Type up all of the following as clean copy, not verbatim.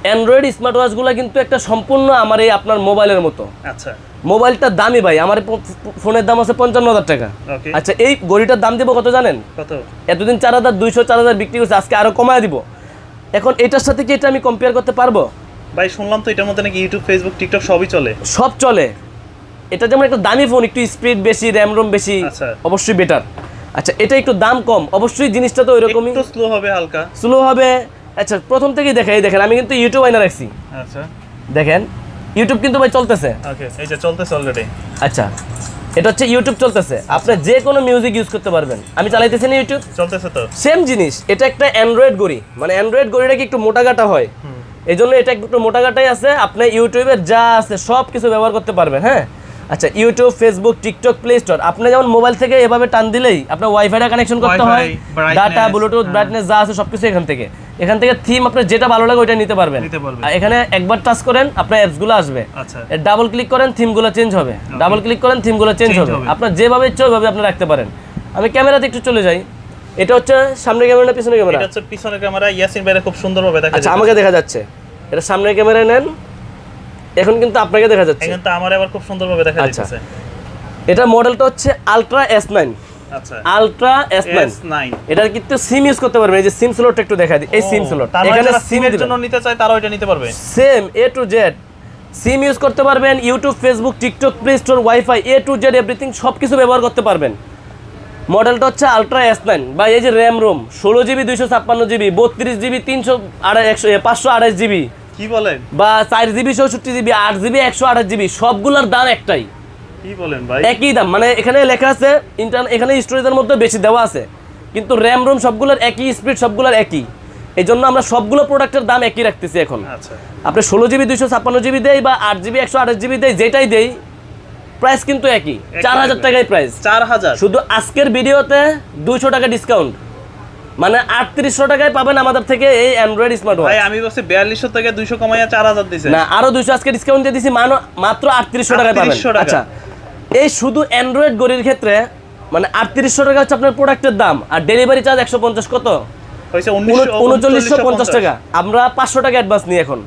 Android smart ওয়াচগুলো কিন্তু একটা সম্পূর্ণ আমার এই আপনার মোবাইলের মতো। আচ্ছা, মোবাইলটা দামি ভাই, আমার ফোনের দাম আছে 55,000 টাকা। আচ্ছা, এই ঘড়িটার দাম দিব কত জানেন? কত? এতদিন 4,200 4,000 বিক্রি করছে, আজকে আরো কমায় দিব। এখন এটার সাথে কি এটা আমি কম্পেয়ার করতে পারবো? ভাই শুনলাম তো এটার মধ্যে নাকি ইউটিউব, ফেসবুক, টিকটক সবই চলে। সব চলে। এটা যেমন একটা দামি ফোন, একটু স্পিড বেশি, র্যাম রোম বেশি, অবশ্যই বেটার। আচ্ছা, এটা একটু দাম কম, অবশ্যই জিনিসটা তো ওইরকমই, একটু স্লো হবে, হালকা স্লো হবে। আচ্ছা, প্রথম থেকেই দেখেন আমি কিন্তু ইউটিউব আইনা রাখছি। আচ্ছা, দেখেন ইউটিউব কিন্তু ভাই চলতেছে। ওকে, এই যে চলতেছে অলরেডি। আচ্ছা, এটা হচ্ছে ইউটিউব চলতেছে, আপনি যে কোনো মিউজিক ইউজ করতে পারবেন। আমি চালাইতেছি না ইউটিউব, চলতেছে তো সেম জিনিস। এটা একটা অ্যান্ড্রয়েড ঘড়ি, মানে অ্যান্ড্রয়েড ঘড়িটা কি একটু মোটাগাটা হয়, এই জন্য এটা একটু মোটাগাটাই আছে। আপনি ইউটিউবের যা আছে সব কিছু ব্যবহার করতে পারবেন। হ্যাঁ, আচ্ছা, YouTube, Facebook, TikTok, play store, আপনি যেমন মোবাইল থেকে এভাবে টান দিলেই আপনার ওয়াইফাইটা কানেকশন করতে হয়, ডাটা, ব্লুটুথ, ব্রাইটনেস যা আছে সবকিছু এখান থেকে থিম আপনার যেটা ভালো লাগে ওইটা নিতে পারবেন। এখানে একবার টাচ করেন আপনার অ্যাপসগুলো আসবে, ডাবল ক্লিক করেন থিমগুলো চেঞ্জ হবে, ডাবল ক্লিক করেন থিমগুলো চেঞ্জ হবে, আপনার যেভাবে ইচ্ছা ওইভাবে আপনি রাখতে পারেন। আমি ক্যামেরাতে একটু চলে যাই। এটা হচ্ছে সামনের ক্যামেরা না পিছনের ক্যামেরা? এটা হচ্ছে পিছনের ক্যামেরা। ইয়াসিন ভাই খুব সুন্দরভাবে দেখা যাচ্ছে। আচ্ছা, আমাকে দেখা যাচ্ছে। এটা সামনের ক্যামেরায় নেন, এখন কিন্তু আপনাকে দেখা যাচ্ছে। এখন তো আমারে আবার খুব সুন্দরভাবে দেখা যাচ্ছে। এটা মডেলটা হচ্ছে আলট্রা S9। আচ্ছা, আলট্রা S9। এটা কিন্তু সিম ইউজ করতে পারবেন। এই যে সিম স্লটটা একটু দেখা দিই, এই সিম স্লট, এখানে সিমের জন্য নিতে চাই তারা ওইটা নিতে পারবে। Same A to Z SIM use করতে পারবেন, YouTube, Facebook, TikTok, play store, wifi A to Z everything সবকিছু ব্যবহার করতে পারবেন। মডেলটা হচ্ছে আলট্রা S9। বা এই যে RAM ROM 16GB 256GB 32GB 528GB, কি বলেন, বা 4GB 64GB 8GB 128GB, সবগুলোর দাম একটাই। কি বলেন ভাই? একই দাম, মানে এখানে লেখা আছে এখানে স্টোরেজের মধ্যে বেশি দেওয়া আছে, কিন্তু র্যাম রোম সবগুলোর একই, স্পিড সবগুলোর একই। এই জন্য আমরা সবগুলো প্রোডাক্টের দাম একই রাখতেছি এখন। আচ্ছা, আপনি 16GB 256GB দেই বা 8GB 128GB দেই, যেটাই দেই প্রাইস কিন্তু একই, 4000 টাকায় প্রাইস। 4000 শুধু আজকের ভিডিওতে 200 টাকা ডিসকাউন্ট, মানে 3800 টাকায় পাবেন আমাদের থেকে এই অ্যান্ড্রয়েড স্মার্ট ওয়াচ। ভাই আমি বলছি 4200 থেকে 200 কমাইয়া 4000 দিয়েছে না, আরো 200 আজকে ডিসকাউন্ট দিয়ে দিছি, মাত্র 3800 টাকায় পাবেন। আচ্ছা, এই শুধু অ্যান্ড্রয়েড ঘড়ির ক্ষেত্রে মানে 3800 টাকা হচ্ছে আপনার প্রোডাক্টের দাম, আর ডেলিভারি চার্জ 150 কত হইছে 3950 টাকা। আমরা 500 টাকা অ্যাডভান্স নিই এখন।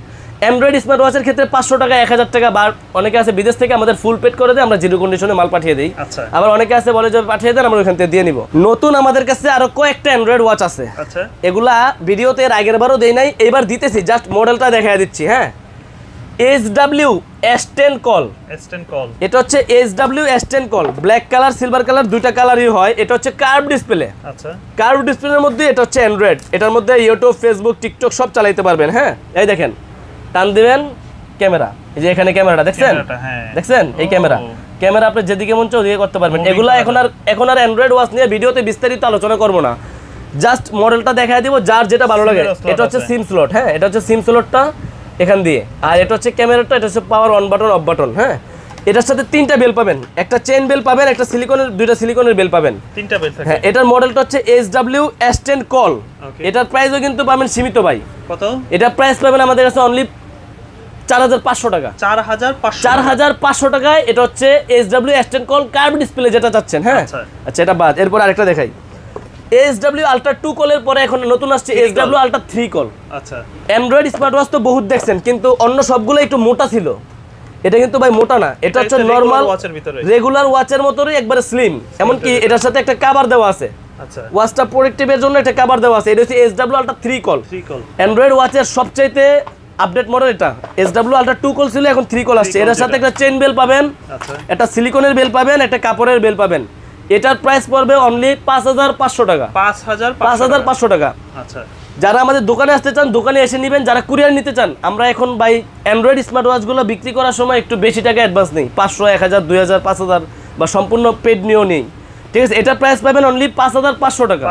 অ্যান্ড্রয়েড স্মার্ট ওয়াচের ক্ষেত্রে 500 টাকা, 1000 টাকা, বা অনেকে আছে বিদেশ থেকে আমাদের ফুল পেড করে দেয়, আমরা জিরো কন্ডিশনে মাল পাঠিয়ে দিই। আবার অনেকে আছে বলে যে পাঠিয়ে দেন, আমরা ওখান থেকে দিয়ে নিব। নতুন আমাদের কাছে আরো কয়েকটা অ্যান্ড্রয়েড ওয়াচ আছে। আচ্ছা, এগুলা ভিডিওতে এর আগের বারও দেই নাই, এইবার দিতেছি, জাস্ট মডেলটা দেখাই দিচ্ছি। হ্যাঁ, SW S10 কল। এটা হচ্ছে SW S10 call, black colour, silver colour, দুইটা কালারই হয়। এটা হচ্ছে কার্ভ ডিসপ্লে। আচ্ছা, কার্ভ ডিসপ্লের মধ্যে এটা হচ্ছে অ্যান্ড্রয়েড। এটার মধ্যে ইউটিউব, ফেসবুক, টিকটক সব চালাইতে পারবেন। হ্যাঁ, এই দেখেন, টান দিবেন ক্যামেরা, এই যে এখানে ক্যামেরাটা দেখছেন এই ক্যামেরা আপনি যেদিকে মন চায় ওদিকে করতে পারবেন। এগুলা এখন আর অ্যান্ড্রয়েড ওয়াচ নিয়ে ভিডিওতে বিস্তারিত আলোচনা করব না, জাস্ট মডেলটা দেখাই দিব যার যেটা ভালো লাগে। এটা হচ্ছে সিম স্লট। হ্যাঁ, এটা হচ্ছে সিম স্লটটা এখান দিয়ে, আর এটা হচ্ছে ক্যামেরাটা, এটা হচ্ছে power on button, of button. হ্যাঁ, এটার সাথে 3টা বেল পাবেন, একটা চেইন বেল পাবেন, একটা সিলিকনের, 2টা সিলিকনের বেল পাবেন, 3টা বেল থাকে। হ্যাঁ, এটার মডেলটা হচ্ছে SW S10 কল। এটার প্রাইসও কিন্তু পাবেন সীমিত ভাই। কত? এটা প্রাইস পাবেন আমাদের কাছে অনলি 4500 টাকা। 4500 টাকায় এটা হচ্ছে SW S10 call curve display যেটা চাচ্ছেন। হ্যাঁ, আচ্ছা, এটা বাদ। এরপর আরেকটা দেখাই, SW Ultra 2 কলের পরে এখন নতুন আসছে SW Ultra 3 কল। আচ্ছা, অ্যান্ড্রয়েড স্মার্ট ওয়াচ তো বহুত দেখছেন, কিন্তু অন্য সবগুলো একটু মোটা ছিল, এটা কিন্তু ভাই মোটা না, এটা হচ্ছে নরমাল রেগুলার ওয়াচের মতোই একবারে স্লিম। এমনকি এটার সাথে একটা কভার দেওয়া আছে। আচ্ছা, ওয়াচটা প্রোটেক্টিভের জন্য একটা কভার দেওয়া আছে। এটা হচ্ছে SW Ultra 3 কল। অ্যান্ড্রয়েড ওয়াচের সবচাইতে আপডেট মডেল এটা। SW Ultra 2 কল ছিল, এখন 3 কল আসছে। এর সাথে একটা চেইন বেল পাবেন, একটা সিলিকনের বেল পাবেন, একটা কাপড়ের বেল পাবেন। এটার প্রাইস পড়বে অনলি 5500 টাকা। 5500 টাকা। আচ্ছা, যারা আমাদের দোকানে আসতে চান দোকানে এসে নেবেন, যারা কুরিয়ার নিতে চান, আমরা এখন ভাই অ্যান্ড্রয়েড স্মার্ট ওয়াচগুলো বিক্রি করার সময় একটু বেশি টাকা অ্যাডভান্স নেই, 500, 1000, 2000, 5000 বা সম্পূর্ণ পেড নিয়েও নেই। ঠিক আছে, এটা প্রাইস পাবেন অনলি 5500 টাকা।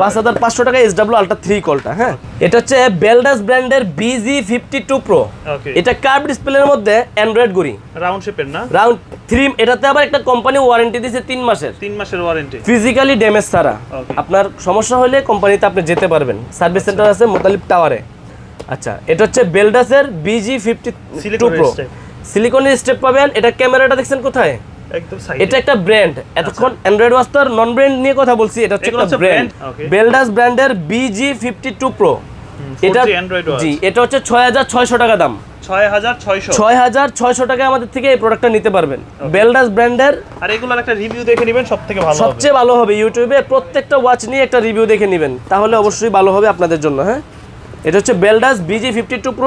5500 টাকা SW Ultra 3 কলটা। হ্যাঁ, এটা হচ্ছে বেলডাস ব্র্যান্ডের BG52 Pro। এটা কার্ভ ডিসপ্লের মধ্যে অ্যান্ড্রয়েড ঘড়ি, রাউন্ড শেপের না, রাউন্ড 3। এটাতে আবার একটা কোম্পানি ওয়ারেন্টি দিয়েছে 3 মাসের ওয়ারেন্টি, ফিজিক্যালি ড্যামেজ ছাড়া। আপনার সমস্যা হলে কোম্পানিতে আপনি যেতে পারবেন, সার্ভিস সেন্টার আছে মোতালিব টাওয়ারে। আচ্ছা, এটা হচ্ছে বেলডাসের BG52 Pro, সিলিকনের স্টেপ পাবেন। এটা ক্যামেরাটা দেখছেন কোথায়? এটা একটা ব্র্যান্ড। এতক্ষণ অ্যান্ড্রয়েড ওয়াচ তো নন ব্র্যান্ড নিয়ে কথা বলছি, এটা হচ্ছে একটা ব্র্যান্ড, বেলডাস ব্র্যান্ডের BG52 Pro। এটা 4G অ্যান্ড্রয়েড ওয়াচ জি এটা হচ্ছে 6600 টাকা দাম। 6600 6600 টাকায় আমাদের থেকে এই প্রোডাক্টটা নিতে পারবেন। বেলডাস ব্র্যান্ডের। আর এগুলোর একটা রিভিউ দেখে নেবেন, সবথেকে ভালো হবে। সবচেয়ে ভালো হবে ইউটিউবে প্রত্যেকটা ওয়াচ নিয়ে একটা রিভিউ দেখে নেবেন, তাহলে অবশ্যই ভালো হবে আপনাদের জন্য। হ্যাঁ, এটা হচ্ছে বেলডাস BG52 Pro।